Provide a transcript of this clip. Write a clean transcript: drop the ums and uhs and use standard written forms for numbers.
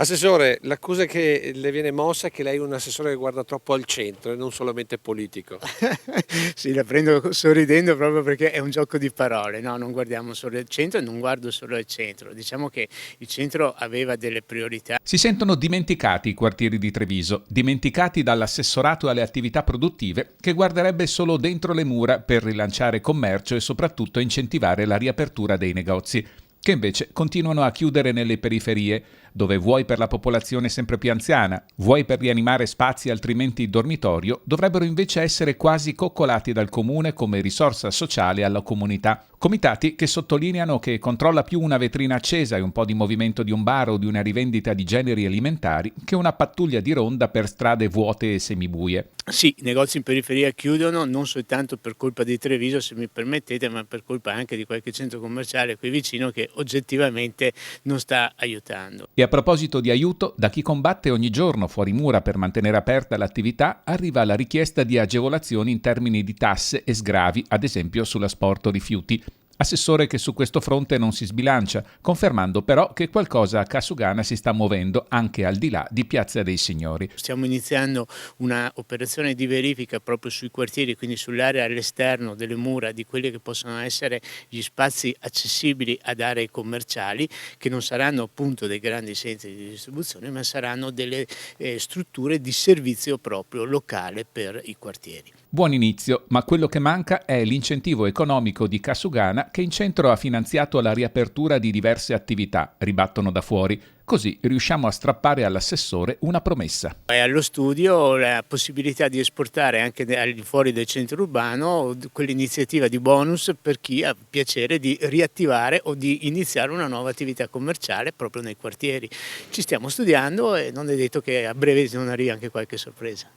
Assessore, l'accusa che le viene mossa è che lei è un assessore che guarda troppo al centro e non solamente politico. Sì, la prendo sorridendo proprio perché è un gioco di parole, no, non guardiamo solo al centro e non guardo solo al centro. Diciamo che il centro aveva delle priorità. Si sentono dimenticati i quartieri di Treviso, dimenticati dall'assessorato alle attività produttive che guarderebbe solo dentro le mura per rilanciare commercio e soprattutto incentivare la riapertura dei negozi, che invece continuano a chiudere nelle periferie, dove vuoi per la popolazione sempre più anziana, vuoi per rianimare spazi altrimenti dormitorio, dovrebbero invece essere quasi coccolati dal comune come risorsa sociale alla comunità. Comitati che sottolineano che controlla più una vetrina accesa e un po' di movimento di un bar o di una rivendita di generi alimentari che una pattuglia di ronda per strade vuote e semibuie. Sì, i negozi in periferia chiudono non soltanto per colpa di Treviso, se mi permettete, ma per colpa anche di qualche centro commerciale qui vicino che oggettivamente non sta aiutando. E a proposito di aiuto, da chi combatte ogni giorno fuori mura per mantenere aperta l'attività, arriva la richiesta di agevolazioni in termini di tasse e sgravi, ad esempio sull'asporto rifiuti. Assessore che su questo fronte non si sbilancia, confermando però che qualcosa a Casugana si sta muovendo anche al di là di Piazza dei Signori. Stiamo iniziando una operazione di verifica proprio sui quartieri, quindi sull'area all'esterno delle mura di quelli che possono essere gli spazi accessibili ad aree commerciali, che non saranno appunto dei grandi centri di distribuzione, ma saranno delle strutture di servizio proprio locale per i quartieri. Buon inizio, ma quello che manca è l'incentivo economico di Casugana che in centro ha finanziato la riapertura di diverse attività, ribattono da fuori. Così riusciamo a strappare all'assessore una promessa. È allo studio la possibilità di esportare anche al di fuori del centro urbano quell'iniziativa di bonus per chi ha piacere di riattivare o di iniziare una nuova attività commerciale proprio nei quartieri. Ci stiamo studiando e non è detto che a breve non arrivi anche qualche sorpresa.